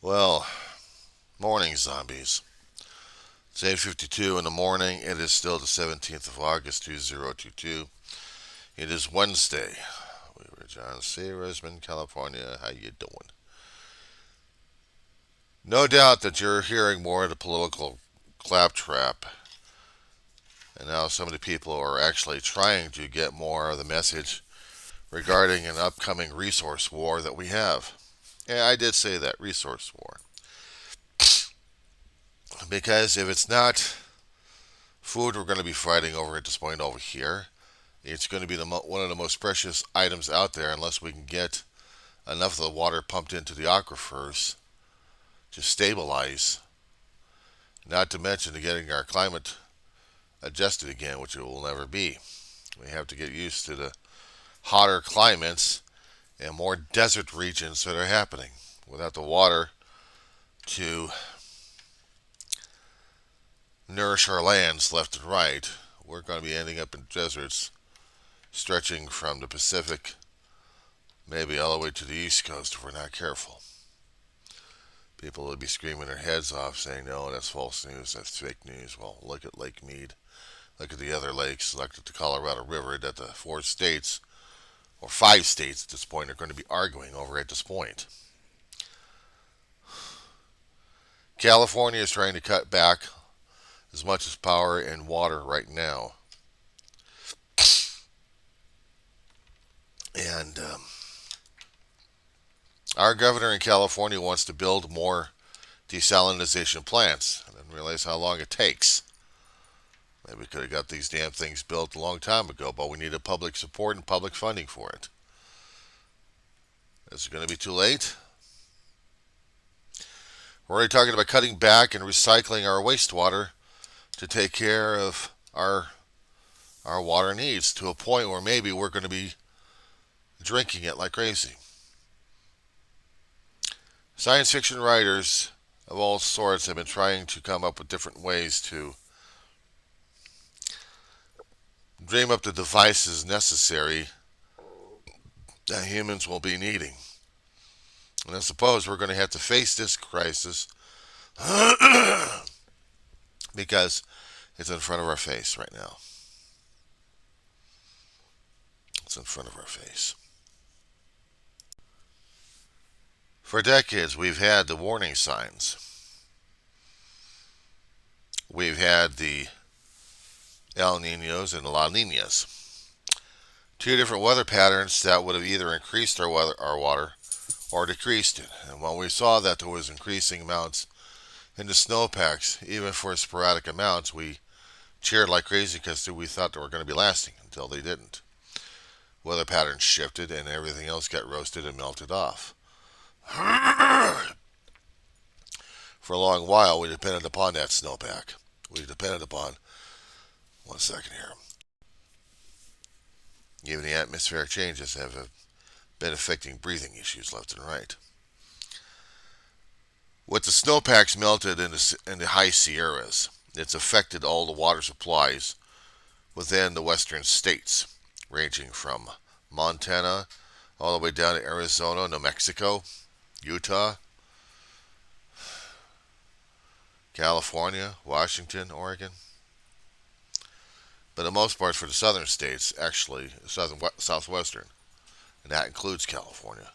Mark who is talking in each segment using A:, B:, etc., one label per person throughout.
A: Well, morning zombies. It's 8:52 in the morning. It is still the 17th of August 2022. It is Wednesday. We were John C. Resmond, California. How you doing? No doubt that you're hearing more of the political claptrap, and now some of the people are actually trying to get more of the message regarding an upcoming resource war that we have. Yeah, I did say that, resource war. Because if it's not food we're going to be fighting over at this point over here, it's going to be one of the most precious items out there unless we can get enough of the water pumped into the aquifers to stabilize. Not to mention to getting our climate adjusted again, which it will never be. We have to get used to the hotter climates and more desert regions that are happening. Without the water to nourish our lands left and right, we're going to be ending up in deserts stretching from the Pacific maybe all the way to the East Coast if we're not careful. People will be screaming their heads off saying, no, that's false news, that's fake news. Well, look at Lake Mead. Look at the other lakes. Look at the Colorado River that the 4 states, or 5 states at this point, are going to be arguing over at this point. California is trying to cut back as much as power and water right now. And our governor in California wants to build more desalination plants. I didn't realize how long it takes. Maybe we could have got these damn things built a long time ago, but we needed public support and public funding for it. Is it going to be too late? We're already talking about cutting back and recycling our wastewater to take care of our water needs to a point where maybe we're going to be drinking it like crazy. Science fiction writers of all sorts have been trying to come up with different ways to dream up the devices necessary that humans will be needing. And I suppose we're going to have to face this crisis because it's in front of our face right now. It's in front of our face. For decades, we've had the warning signs. We've had the El Ninos and La Ninas. Two different weather patterns that would have either increased our water or decreased it. And when we saw that there was increasing amounts in the snowpacks, even for sporadic amounts, we cheered like crazy because we thought they were going to be lasting until they didn't. Weather patterns shifted and everything else got roasted and melted off. For a long while, we depended upon that snowpack. We depended upon, 1 second here, even the atmospheric changes have been affecting breathing issues left and right. With the snowpacks melted in the high Sierras, it's affected all the water supplies within the western states, ranging from Montana all the way down to Arizona, New Mexico, Utah, California, Washington, Oregon. But the most part for the southern states, actually southwestern, and that includes California.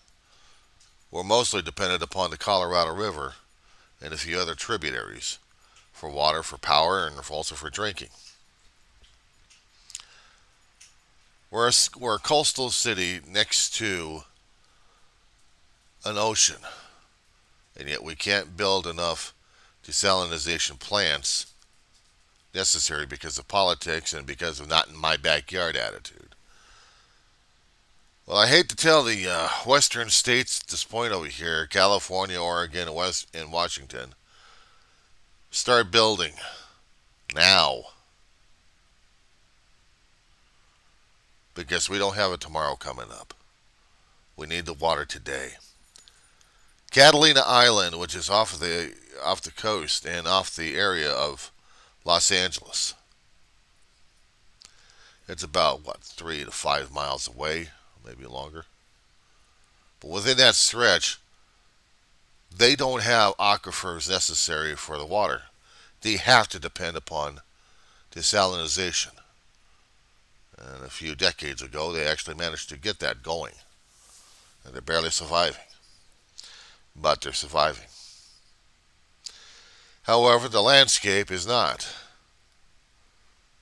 A: We're mostly dependent upon the Colorado River and a few other tributaries for water, for power, and also for drinking. We're a coastal city next to an ocean, and yet we can't build enough desalination plants necessary because of politics and because of not in my backyard attitude. Well, I hate to tell the western states at this point over here, California, Oregon, and Washington, start building now. Because we don't have a tomorrow coming up. We need the water today. Catalina Island, which is off the coast and off the area of Los Angeles. It's about 3 to 5 miles away, maybe longer. But within that stretch, they don't have aquifers necessary for the water. They have to depend upon desalination. And a few decades ago, they actually managed to get that going. And they're barely surviving, but they're surviving. However, the landscape is not.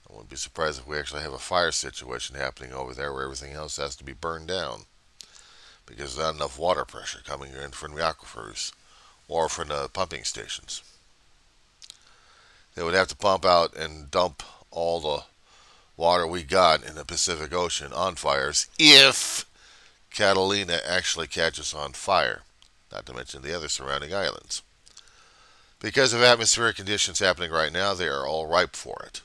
A: I wouldn't be surprised if we actually have a fire situation happening over there where everything else has to be burned down because there's not enough water pressure coming in from the aquifers or from the pumping stations. They would have to pump out and dump all the water we got in the Pacific Ocean on fires if Catalina actually catches on fire, not to mention the other surrounding islands. Because of atmospheric conditions happening right now, they are all ripe for it.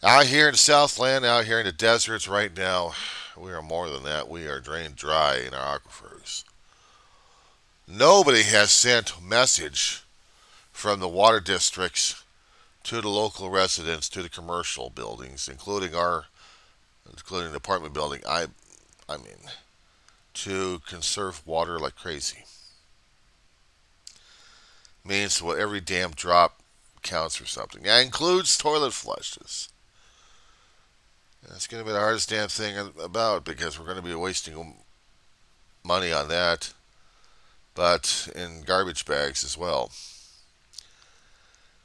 A: Out here in the Southland, out here in the deserts right now, we are more than that. We are drained dry in our aquifers. Nobody has sent a message from the water districts to the local residents, to the commercial buildings, including the apartment building. I mean, to conserve water like crazy. Means well, every damn drop counts for something. That includes toilet flushes. That's going to be the hardest damn thing about because we're going to be wasting money on that, but in garbage bags as well.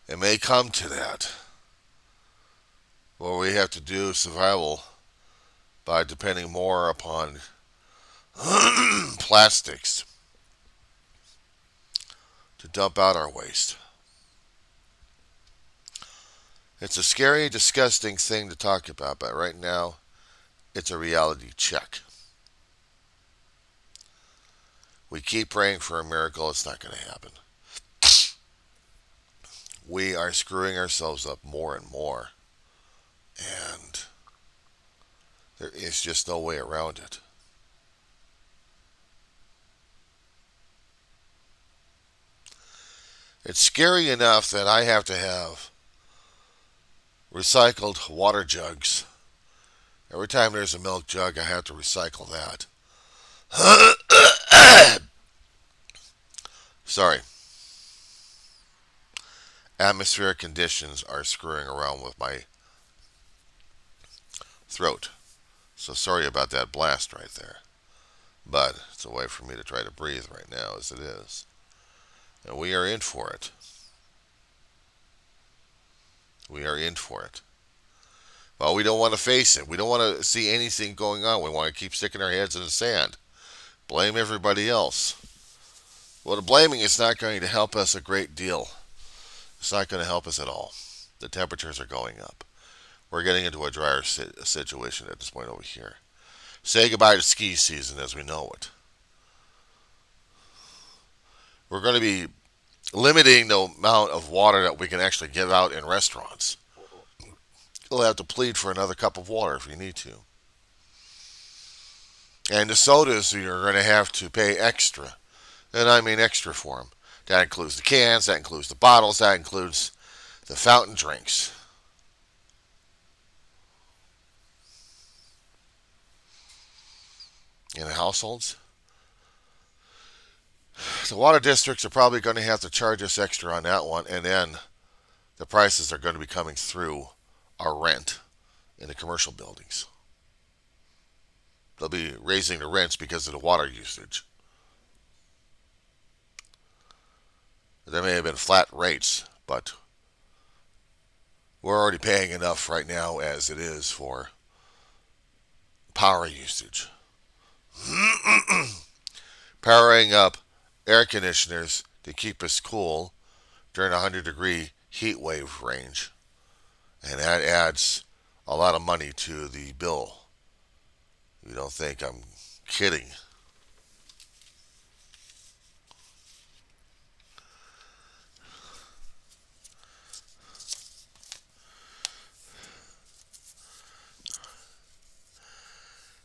A: It may come to that where we have to do survival by depending more upon plastics to dump out our waste. It's a scary, disgusting thing to talk about, but right now, it's a reality check. We keep praying for a miracle, it's not going to happen. We are screwing ourselves up more and more, and there is just no way around it. It's scary enough that I have to have recycled water jugs. Every time there's a milk jug, I have to recycle that. Sorry. Atmospheric conditions are screwing around with my throat. So sorry about that blast right there. But it's a way for me to try to breathe right now as it is. And we are in for it. We are in for it. Well, we don't want to face it. We don't want to see anything going on. We want to keep sticking our heads in the sand. Blame everybody else. Well, the blaming is not going to help us a great deal. It's not going to help us at all. The temperatures are going up. We're getting into a drier situation at this point over here. Say goodbye to ski season as we know it. We're going to be limiting the amount of water that we can actually give out in restaurants. You'll have to plead for another cup of water if you need to. And the sodas, you're going to have to pay extra. And I mean extra for them. That includes the cans, that includes the bottles, that includes the fountain drinks. In the households, the water districts are probably going to have to charge us extra on that one, and then the prices are going to be coming through our rent in the commercial buildings. They'll be raising the rents because of the water usage. There may have been flat rates, but we're already paying enough right now as it is for power usage. Powering up air conditioners to keep us cool during a 100-degree heat wave range. And that adds a lot of money to the bill. You don't think I'm kidding.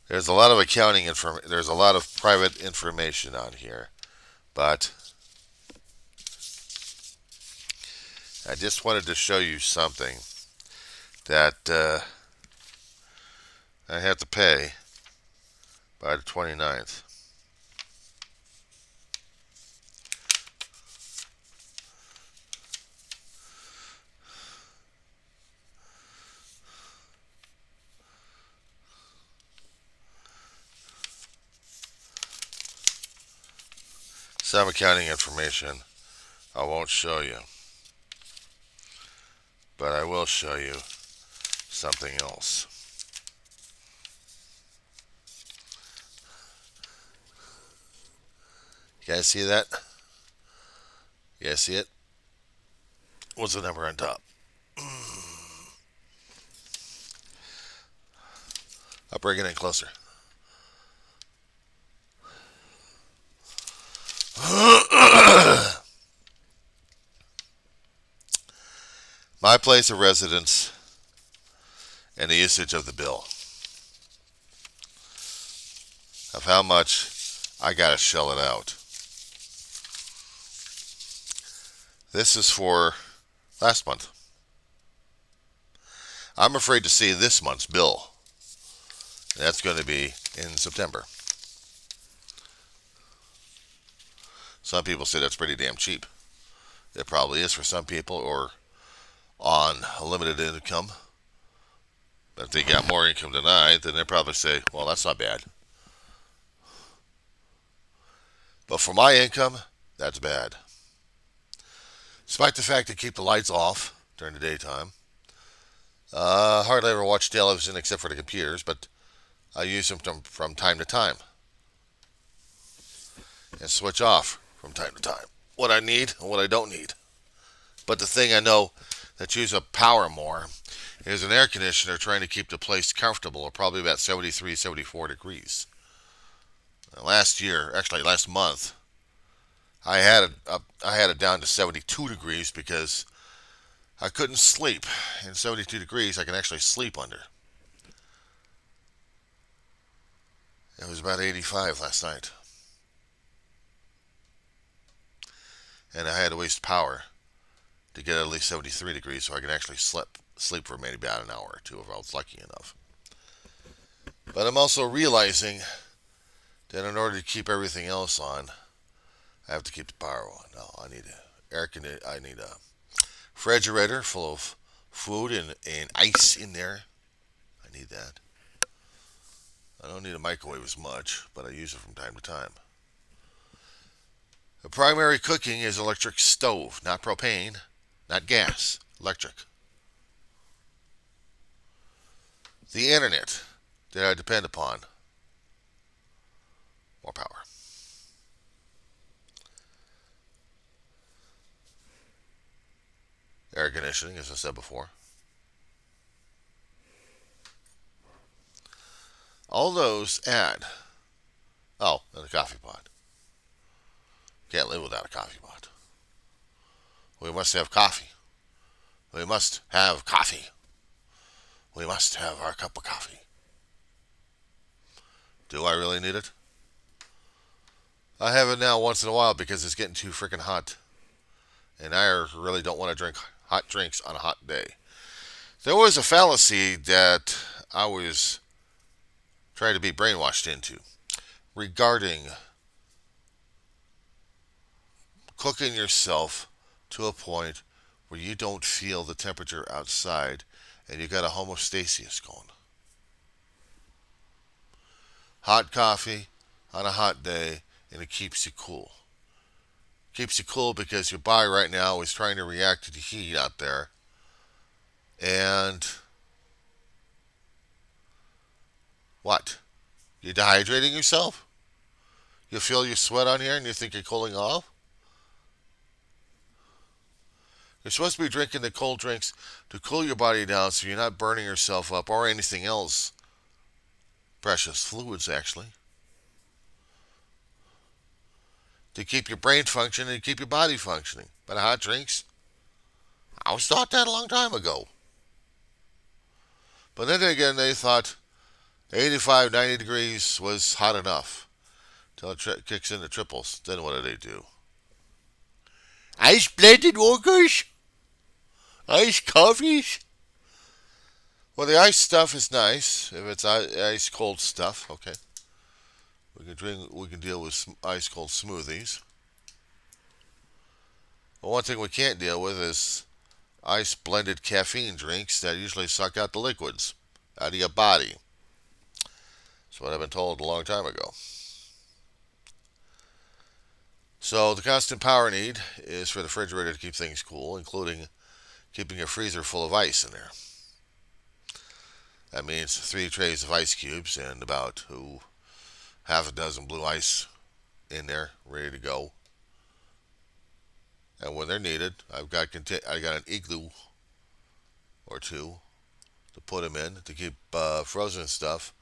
A: There's a lot of there's a lot of private information on here, but I just wanted to show you something that I have to pay by the 29th. Some accounting information I won't show you, but I will show you something else. You guys see that? You guys see it? What's the number on top? I'll bring it in closer. My place of residence and the usage of the bill of how much I gotta shell it out. This is for last month. I'm afraid to see this month's bill. That's going to be in September. Some people say that's pretty damn cheap. It probably is for some people or on a limited income. But if they got more income than I, then they probably say, well, that's not bad. But for my income, that's bad. Despite the fact they keep the lights off during the daytime, hardly ever watch television except for the computers, but I use them from time to time and switch off from time to time what I need and what I don't need. But the thing I know that uses up power more is an air conditioner trying to keep the place comfortable at probably about 73, 74 degrees. Last month, I had it down to 72 degrees because I couldn't sleep. In 72 degrees, I can actually sleep under. It was about 85 last night. And I had to waste power to get at least 73 degrees so I could actually sleep for maybe about an hour or two if I was lucky enough. But I'm also realizing that in order to keep everything else on, I have to keep the power on. No, I need I need a refrigerator full of food and ice in there. I need that. I don't need a microwave as much, but I use it from time to time. The primary cooking is electric stove, not propane, not gas, electric. The internet that I depend upon, more power. Air conditioning, as I said before. All those add. Oh, and a coffee pot. Can't live without a coffee pot. We must have coffee. We must have coffee. We must have our cup of coffee. Do I really need it? I have it now once in a while because it's getting too freaking hot. And I really don't want to drink hot drinks on a hot day. There was a fallacy that I was trying to be brainwashed into regarding cooking yourself to a point where you don't feel the temperature outside and you got a homeostasis going. Hot coffee on a hot day and it keeps you cool. Keeps you cool because your body right now is trying to react to the heat out there. And what? You're dehydrating yourself? You feel your sweat on here and you think you're cooling off? You're supposed to be drinking the cold drinks to cool your body down so you're not burning yourself up or anything else. Precious fluids, actually. To keep your brain functioning and keep your body functioning. But hot drinks? I was taught that a long time ago. But then again, they thought 85, 90 degrees was hot enough. Till it kicks into triples. Then what do? Ice blended waters? Ice coffees? Well, the ice stuff is nice. If it's ice cold stuff, okay. We can deal with ice cold smoothies. But one thing we can't deal with is ice blended caffeine drinks that usually suck out the liquids out of your body. That's what I've been told a long time ago. So the constant power need is for the refrigerator to keep things cool, including keeping a freezer full of ice in there. That means 3 trays of ice cubes and about half a dozen blue ice in there, ready to go. And when they're needed, I got an igloo or two to put them in to keep frozen stuff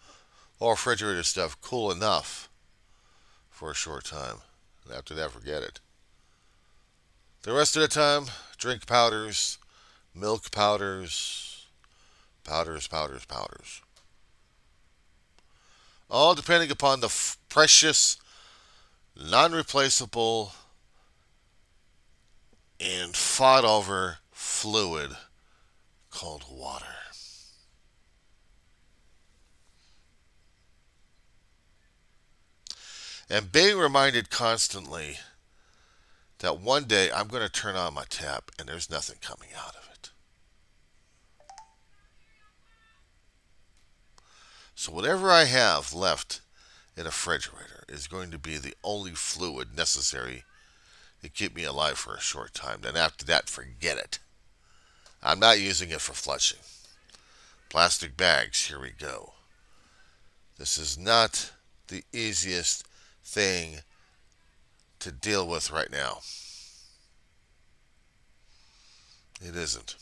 A: or refrigerator stuff cool enough for a short time. And after that, forget it. The rest of the time, drink powders, milk powders, powders. All depending upon the precious, non replaceable, and fought over fluid called water. And being reminded constantly that one day I'm going to turn on my tap and there's nothing coming out of it. So whatever I have left in a refrigerator is going to be the only fluid necessary to keep me alive for a short time. Then after that, forget it. I'm not using it for flushing. Plastic bags, here we go. This is not the easiest thing to deal with right now. It isn't.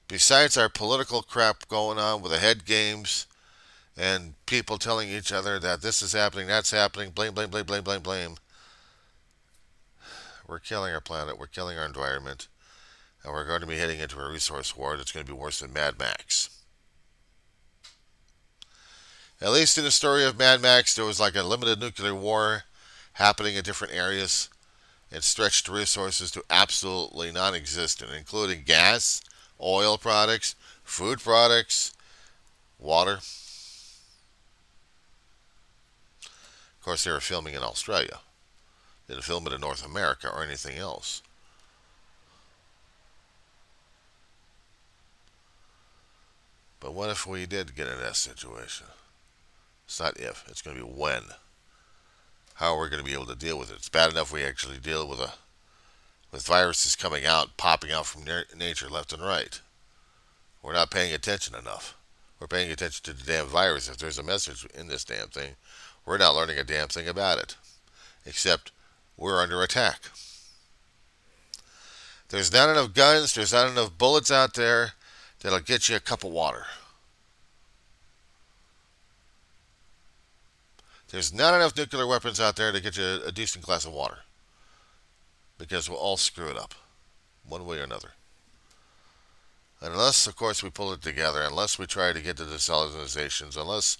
A: Besides our political crap going on with the head games and people telling each other that this is happening, that's happening, blame. We're killing our planet, we're killing our environment, and we're going to be heading into a resource war that's going to be worse than Mad Max. At least in the story of Mad Max, there was like a limited nuclear war happening in different areas and stretched resources to absolutely non-existent, including gas, oil products, food products, water. Of course, they were filming in Australia. They didn't film it in North America or anything else. But what if we did get in that situation? It's not if, it's going to be when. How are we going to be able to deal with it? It's bad enough we actually deal with viruses coming out, popping out from nature left and right. We're not paying attention enough. We're paying attention to the damn virus. If there's a message in this damn thing, we're not learning a damn thing about it. Except we're under attack. There's not enough guns, there's not enough bullets out there that'll get you a cup of water. There's not enough nuclear weapons out there to get you a decent glass of water. Because we'll all screw it up, one way or another. Unless, of course, we pull it together, unless we try to get to desalinizations, unless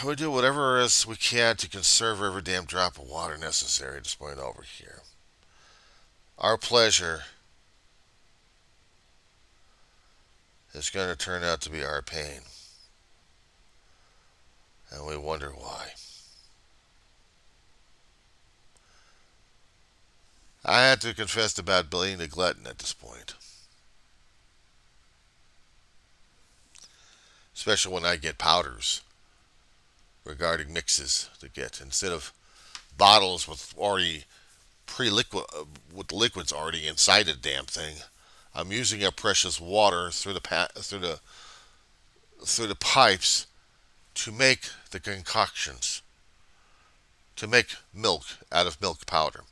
A: we do whatever else we can to conserve every damn drop of water necessary at this point over here. Our pleasure is going to turn out to be our pain. And we wonder why. I had to confess about being a glutton at this point. Especially when I get powders regarding mixes to get. Instead of bottles with already pre-liquid, with liquids already inside the damn thing, I'm using up precious water through the pipes to make the concoctions, to make milk out of milk powder,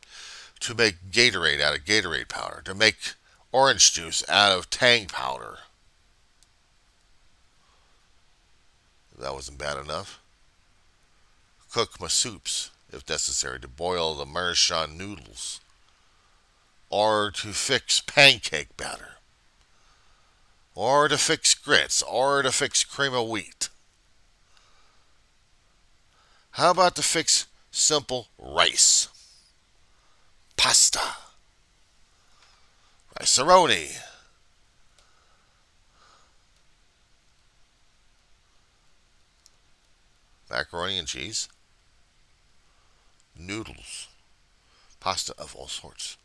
A: to make Gatorade out of Gatorade powder, to make orange juice out of Tang powder. If that wasn't bad enough, cook my soups if necessary, to boil the Maruchan noodles, or to fix pancake batter, or to fix grits, or to fix cream of wheat. How about to fix simple rice? Pasta. Rice-a-roni. Macaroni and cheese. Noodles. Pasta of all sorts.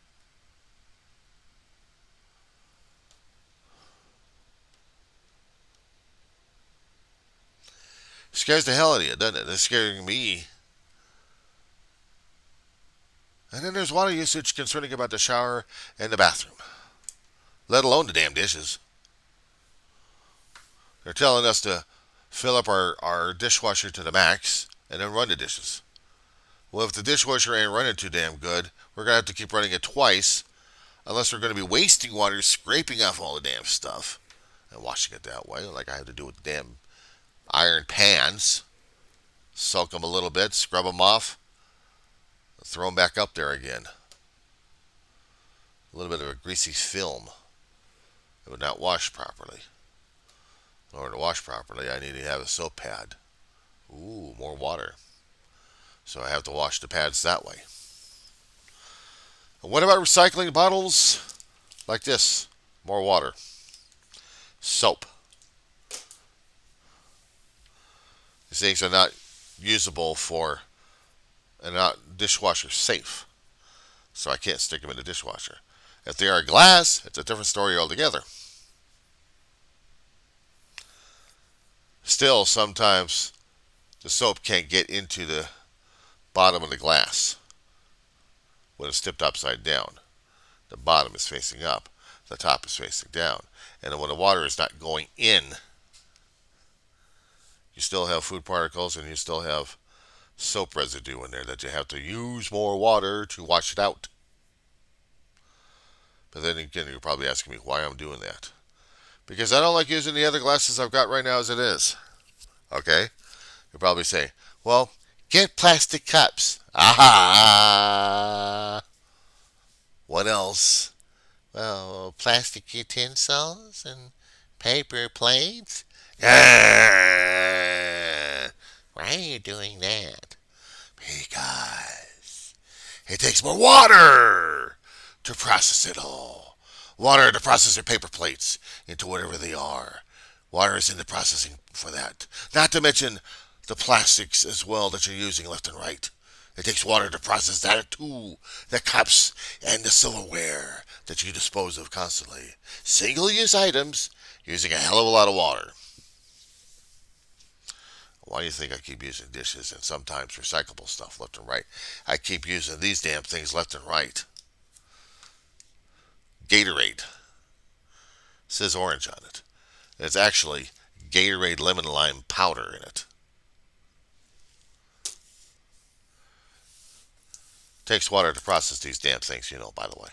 A: Scares the hell out of you, doesn't it? It's scaring me. And then there's water usage concerning about the shower and the bathroom, let alone the damn dishes. They're telling us to fill up our dishwasher to the max and then run the dishes. Well, if the dishwasher ain't running too damn good, we're going to have to keep running it twice, unless we're going to be wasting water scraping off all the damn stuff and washing it that way, like I had to do with the damn iron pans. Soak them a little bit, scrub them off, throw them back up there again. A little bit of a greasy film. It would not wash properly. In order to wash properly, I need to have a soap pad. Ooh, more water. So I have to wash the pads that way. And what about recycling bottles? Like this. More water. Soap. These things are not usable for, and not dishwasher safe. So I can't stick them in the dishwasher. If they are glass, it's a different story altogether. Still, sometimes the soap can't get into the bottom of the glass when it's tipped upside down. The bottom is facing up, the top is facing down. And when the water is not going in, you still have food particles and you still have soap residue in there that you have to use more water to wash it out. But then again, you're probably asking me why I'm doing that. Because I don't like using the other glasses I've got right now as it is. Okay? You'll probably say, well, get plastic cups. Aha! What else? Well, plastic utensils and paper plates. Why are you doing that? Because it takes more water to process it all. Water to process your paper plates into whatever they are. Water is in the processing for that. Not to mention the plastics as well that you're using left and right. It takes water to process that too. The cups and the silverware that you dispose of constantly. Single-use items using a hell of a lot of water. Why do you think I keep using dishes and sometimes recyclable stuff left and right? I keep using these damn things left and right. Gatorade. It says orange on it. It's actually Gatorade lemon lime powder in it. Takes water to process these damn things, by the way.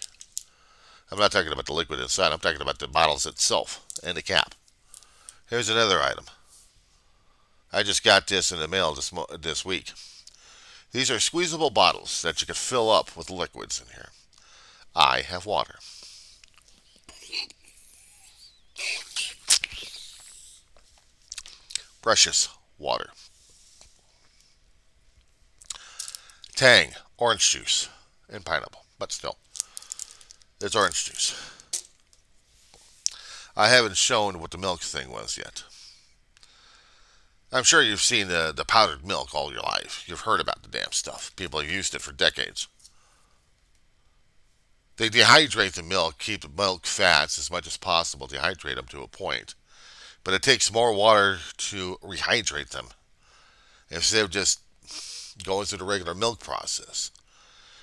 A: I'm not talking about the liquid inside. I'm talking about the bottles itself and the cap. Here's another item. I just got this in the mail this week. These are squeezable bottles that you can fill up with liquids in here. I have water. Precious water. Tang, orange juice, and pineapple, but still, it's orange juice. I haven't shown what the milk thing was yet. I'm sure you've seen the powdered milk all your life. You've heard about the damn stuff. People have used it for decades. They dehydrate the milk, keep the milk fats as much as possible, dehydrate them to a point. But it takes more water to rehydrate them instead of just going through the regular milk process.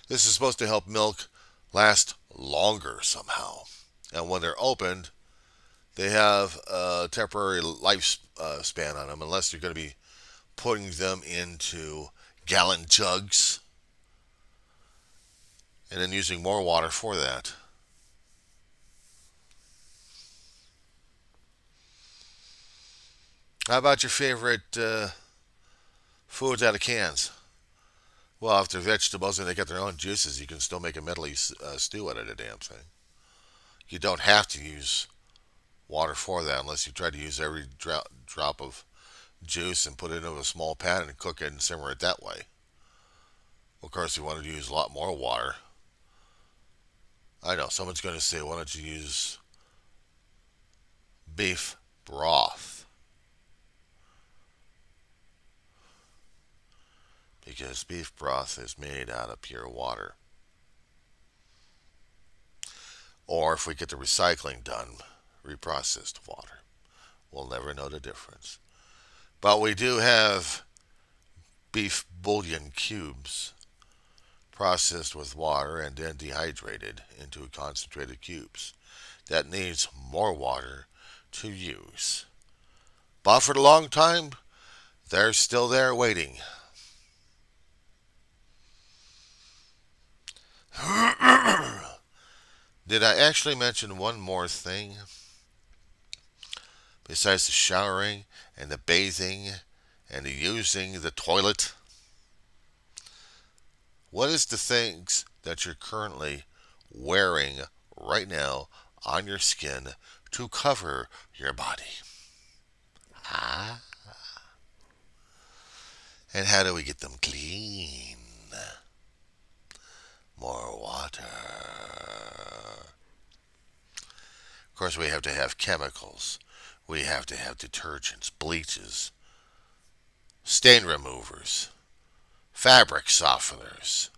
A: This is supposed to help milk last longer somehow. And when they're opened, they have a temporary lifespan on them, unless you're going to be putting them into gallon jugs and then using more water for that. How about your favorite foods out of cans? Well, if they're vegetables and they get their own juices, you can still make a medley stew out of the damn thing. You don't have to use water for that unless you try to use every drop of juice and put it into a small pan and cook it and simmer it that way. Of course, you want to use a lot more water. I know, someone's going to say, why don't you use beef broth? Because beef broth is made out of pure water. Or if we get the recycling done, reprocessed water. We'll never know the difference. But we do have beef bouillon cubes processed with water and then dehydrated into concentrated cubes. That needs more water to use. But for a long time, they're still there waiting. Did I actually mention one more thing besides the showering and the bathing and the using the toilet? What is the things that you're currently wearing right now on your skin to cover your body? Ah. And how do we get them clean? More water. Of course, we have to have chemicals. We have to have detergents, bleaches, stain removers, fabric softeners.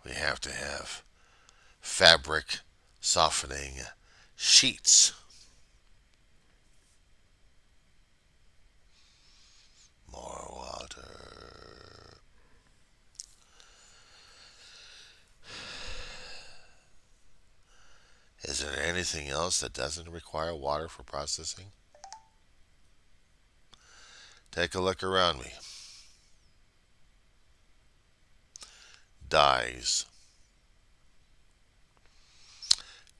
A: We have to have fabric softening sheets. More water. Is there anything else that doesn't require water for processing? Take a look around me. Dyes.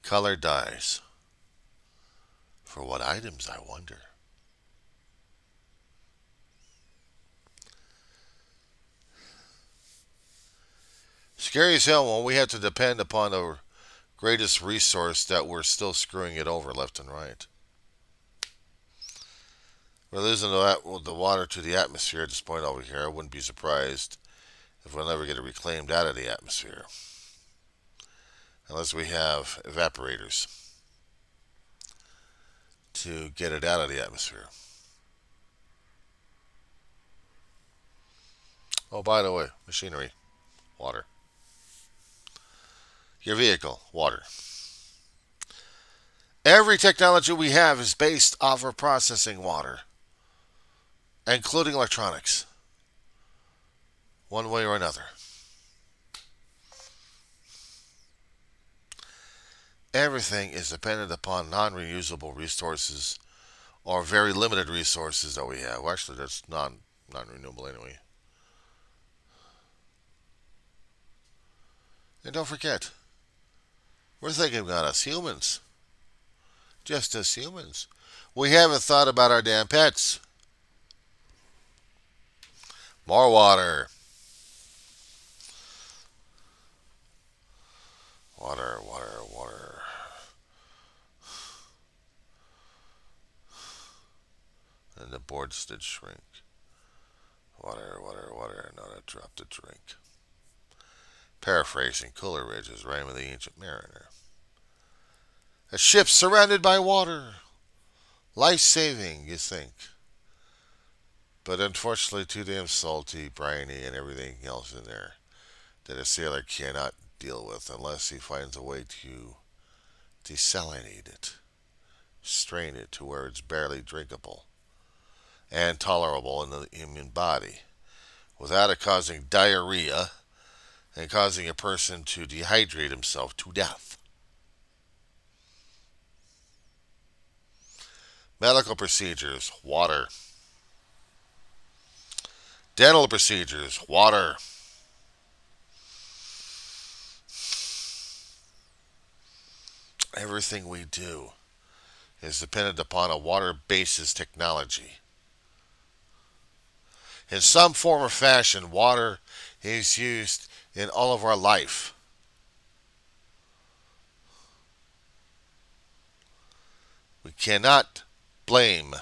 A: Color dyes. For what items, I wonder? Scary as hell when we have to depend upon the greatest resource that we're still screwing it over left and right. We're losing the water to the atmosphere at this point over here. I wouldn't be surprised if we'll never get it reclaimed out of the atmosphere. Unless we have evaporators to get it out of the atmosphere. Oh, by the way, machinery, water. Your vehicle, water. Every technology we have is based off of processing water, including electronics, one way or another. Everything is dependent upon non-reusable resources or very limited resources that we have. Well, actually, that's non-renewable anyway. And don't forget, we're thinking about us humans. Just as humans. We haven't thought about our damn pets. More water. Water, water, water. And the boards did shrink. Water, water, water. Not a drop to drink. Paraphrasing Coleridge's Rhyme of the Ancient Mariner. A ship surrounded by water. Life-saving, you think. But unfortunately too damn salty, briny, and everything else in there that a sailor cannot deal with unless he finds a way to desalinate it, strain it to where it's barely drinkable and tolerable in the human body without it causing diarrhea and causing a person to dehydrate himself to death. Medical procedures, water. Dental procedures, water. Everything we do is dependent upon a water-basis technology. In some form or fashion, water is used in all of our life. We cannot blame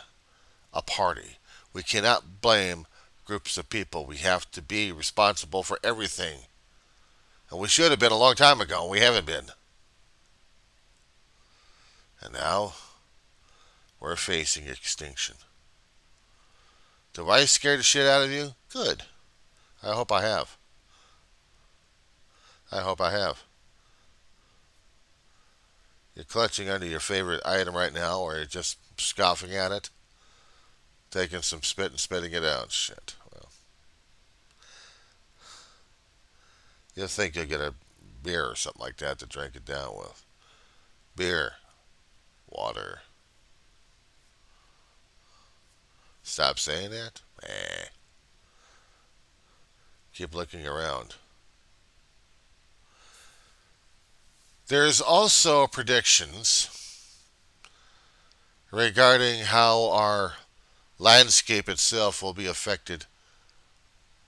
A: a party. We cannot blame groups of people. We have to be responsible for everything. And we should have been a long time ago, and we haven't been. And now, we're facing extinction. Do I scare the shit out of you? Good. I hope I have. I hope I have. You're clutching under your favorite item right now, or you're just scoffing at it. taking some spit and spitting it out. Shit. Well, you'll think you'll get a beer or something like that to drink it down with. Beer, water. Stop saying that? Keep looking around. There's also predictions regarding how our landscape itself will be affected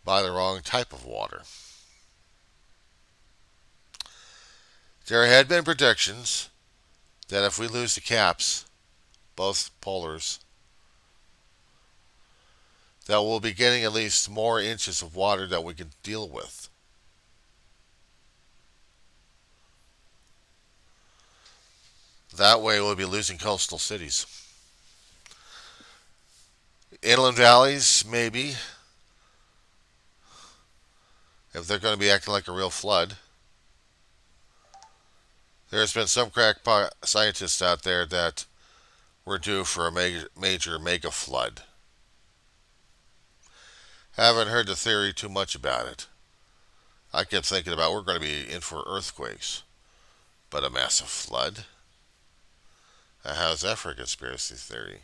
A: by the wrong type of water. There had been predictions that if we lose the caps, both polars, that we'll be getting at least more inches of water that we can deal with. That way we'll be losing coastal cities. Inland valleys, maybe, if they're going to be acting like a real flood. There's been some crackpot scientists out there that we're due for a major mega flood. Haven't heard the theory too much about it. I kept thinking about we're going to be in for earthquakes, but a massive flood? How's that for a conspiracy theory?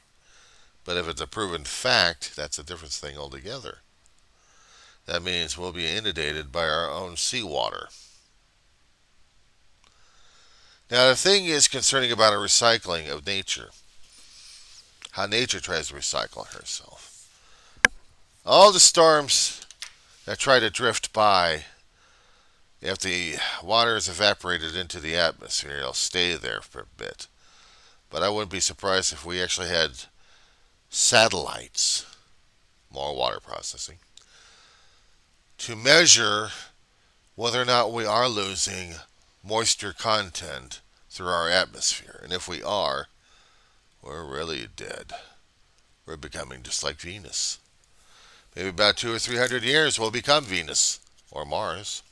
A: But if it's a proven fact, that's a different thing altogether. That means we'll be inundated by our own seawater. Now, the thing is concerning about a recycling of nature, how nature tries to recycle herself. All the storms that try to drift by, if the water is evaporated into the atmosphere, it'll stay there for a bit. But I wouldn't be surprised if we actually had satellites, more water processing, to measure whether or not we are losing moisture content through our atmosphere. And if we are, we're really dead. We're becoming just like Venus. Maybe about 200 or 300 years we'll become Venus or Mars.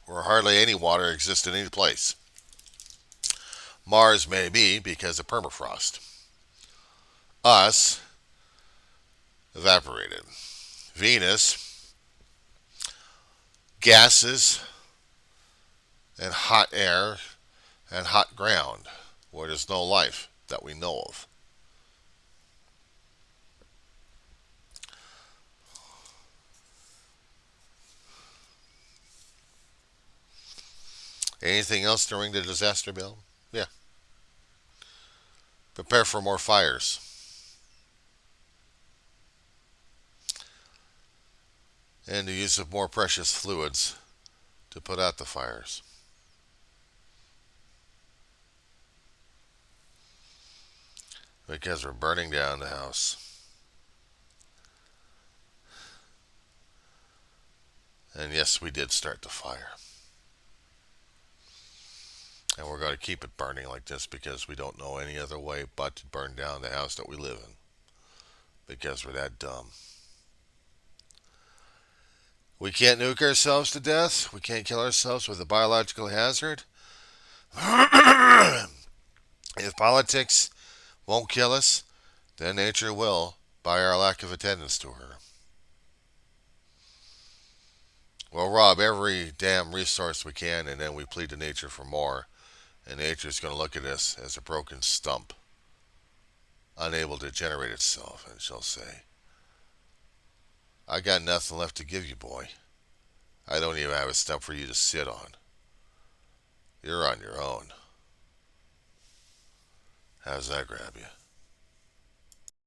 A: Where hardly any water exists in any place. Mars may be because of permafrost. Us, evaporated. Venus, gases and hot air and hot ground where there's no life that we know of. Anything else to ring the disaster bell? Yeah. Prepare for more fires. And the use of more precious fluids to put out the fires. Because we're burning down the house. And yes, we did start the fire. And we're going to keep it burning like this because we don't know any other way but to burn down the house that we live in. Because we're that dumb. We can't nuke ourselves to death. We can't kill ourselves with a biological hazard. If politics won't kill us, then nature will by our lack of attendance to her. We'll rob every damn resource we can and then we plead to nature for more. And nature's going to look at us as a broken stump, unable to generate itself, and she'll say, I got nothing left to give you, boy. I don't even have a stump for you to sit on. You're on your own. How's that grab you?